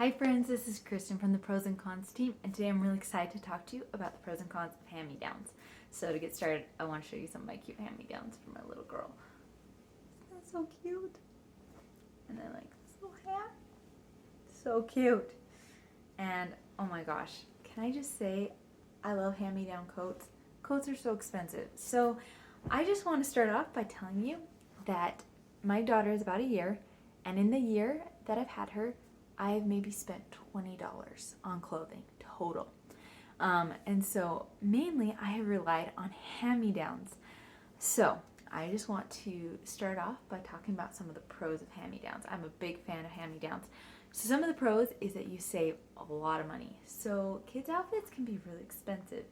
Hi friends, this is Kristen from the Pros and Cons team, and today I'm really excited to talk to you about the pros and cons of hand-me-downs. So to get started, I want to show you some of my cute hand-me-downs for my little girl. Isn't that so cute? And then like this little hat. So cute. And oh my gosh, can I just say, I love hand-me-down coats. Coats are so expensive. So I just want to start off by telling you that my daughter is about a year, and in the year that I've had her, I've maybe spent $20 on clothing total. And so mainly I have relied on hand-me-downs. So I just want to start off by talking about some of the pros of hand-me-downs. I'm a big fan of hand-me-downs. So some of the pros is that you save a lot of money. So kids' outfits can be really expensive,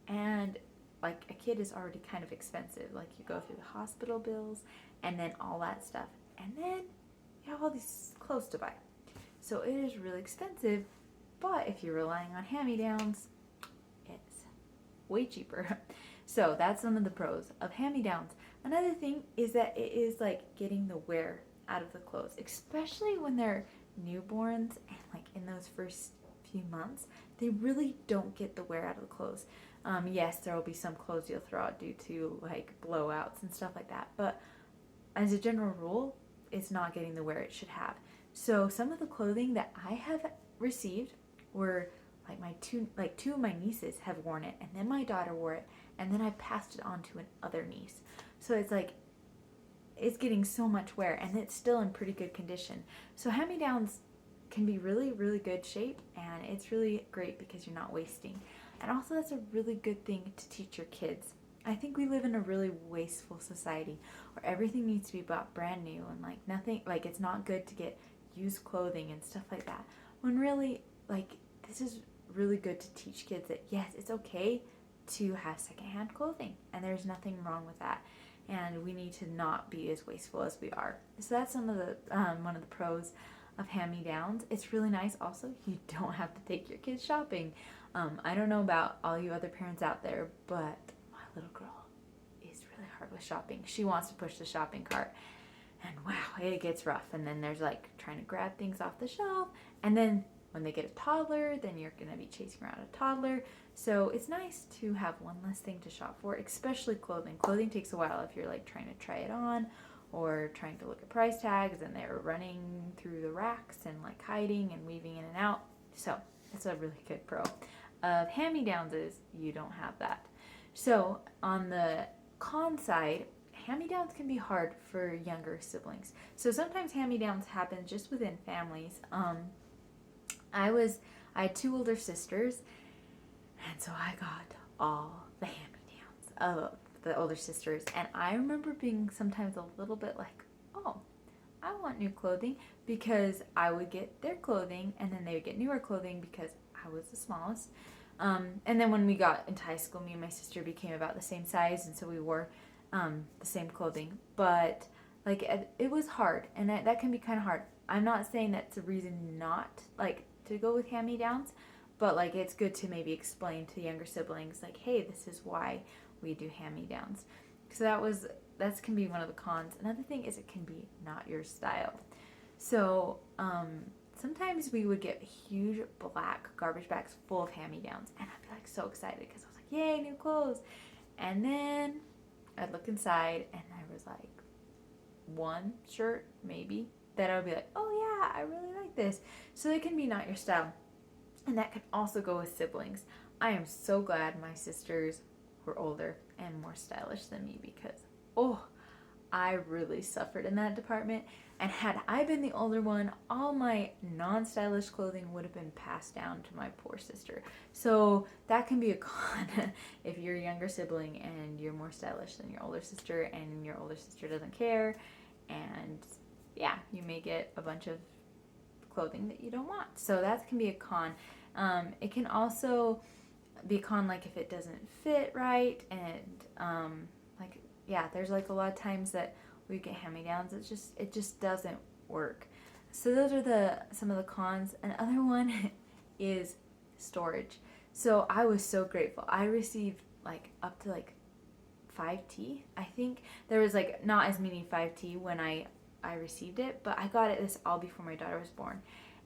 and like a kid is already kind of expensive. Like you go through the hospital bills and then all that stuff, and then you have all these clothes to buy. So it is really expensive, but if you're relying on hand-me-downs, it's way cheaper. So that's some of the pros of hand-me-downs. Another thing is that it is like getting the wear out of the clothes, especially when they're newborns and like in those first few months, they really don't get the wear out of the clothes. Yes, there will be some clothes you'll throw out due to like blowouts and stuff like that, but as a general rule, it's not getting the wear it should have. So some of the clothing that I have received were like two of my nieces have worn it, and then my daughter wore it, and then I passed it on to another niece. So it's like it's getting so much wear, and it's still in pretty good condition. So hand-me-downs can be really, really good shape, and it's really great because you're not wasting. And also that's a really good thing to teach your kids. I think we live in a really wasteful society where everything needs to be bought brand new, and like nothing, like it's not good to get used clothing and stuff like that. When really, like, this is really good to teach kids that yes, it's okay to have secondhand clothing, and there's nothing wrong with that. And we need to not be as wasteful as we are. So that's some of the one of the pros of hand-me-downs. It's really nice. Also, you don't have to take your kids shopping. I don't know about all you other parents out there, but my little girl is really hard with shopping. She wants to push the shopping cart, and wow, it gets rough. And then there's like trying to grab things off the shelf, and then when they get a toddler, then you're gonna be chasing around a toddler. So it's nice to have one less thing to shop for, especially clothing. Clothing takes a while if you're like trying to try it on or trying to look at price tags, and they're running through the racks and like hiding and weaving in and out. So that's a really good pro of hand-me-downs is you don't have that. So on the con side, hand-me-downs can be hard for younger siblings. So sometimes hand-me-downs happen just within families. I had two older sisters, and so I got all the hand-me-downs of the older sisters, and I remember being sometimes a little bit like, oh, I want new clothing, because I would get their clothing and then they would get newer clothing because I was the smallest. And then when we got into high school, me and my sister became about the same size, and so we wore the same clothing. But like it was hard, and that can be kind of hard. I'm not saying that's a reason not like to go with hand-me-downs, but like it's good to maybe explain to younger siblings like, hey, this is why we do hand-me-downs. So that can be one of the cons. Another thing is it can be not your style. So sometimes we would get huge black garbage bags full of hand-me-downs, and I'd be like so excited because I was like, yay, new clothes. And then I'd look inside and I was like one shirt maybe that I would be like, oh yeah, I really like this. So it can be not your style. And that can also go with siblings. I am so glad my sisters were older and more stylish than me, because oh, I really suffered in that department. And had I been the older one, all my non-stylish clothing would have been passed down to my poor sister. So that can be a con if you're a younger sibling and you're more stylish than your older sister, and your older sister doesn't care. And yeah, you may get a bunch of clothing that you don't want. So that can be a con. It can also be a con like if it doesn't fit right, and like yeah, there's like a lot of times that we get hand-me-downs, it just doesn't work. So those are some of the cons. Another one is storage. So I was so grateful. I received like up to like 5T. I think there was like not as many 5T when I received it, but I got it this all before my daughter was born.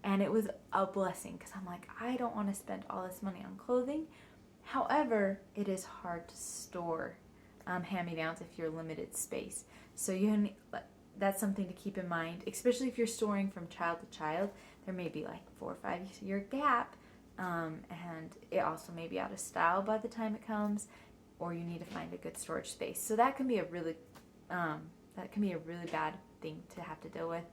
And it was a blessing because I'm like, I don't want to spend all this money on clothing. However, it is hard to store hand-me-downs if you're limited space. So that's something to keep in mind, especially if you're storing from child to child. There may be like 4 or 5 year gap, and it also may be out of style by the time it comes, or you need to find a good storage space. So that can be a really bad thing to have to deal with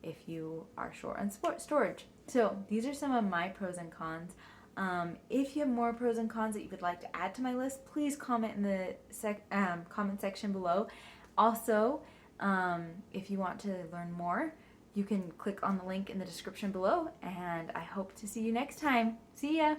if you are short on storage. So these are some of my pros and cons. If you have more pros and cons that you would like to add to my list, please comment in the comment section below. Also, if you want to learn more, you can click on the link in the description below, and I hope to see you next time. See ya!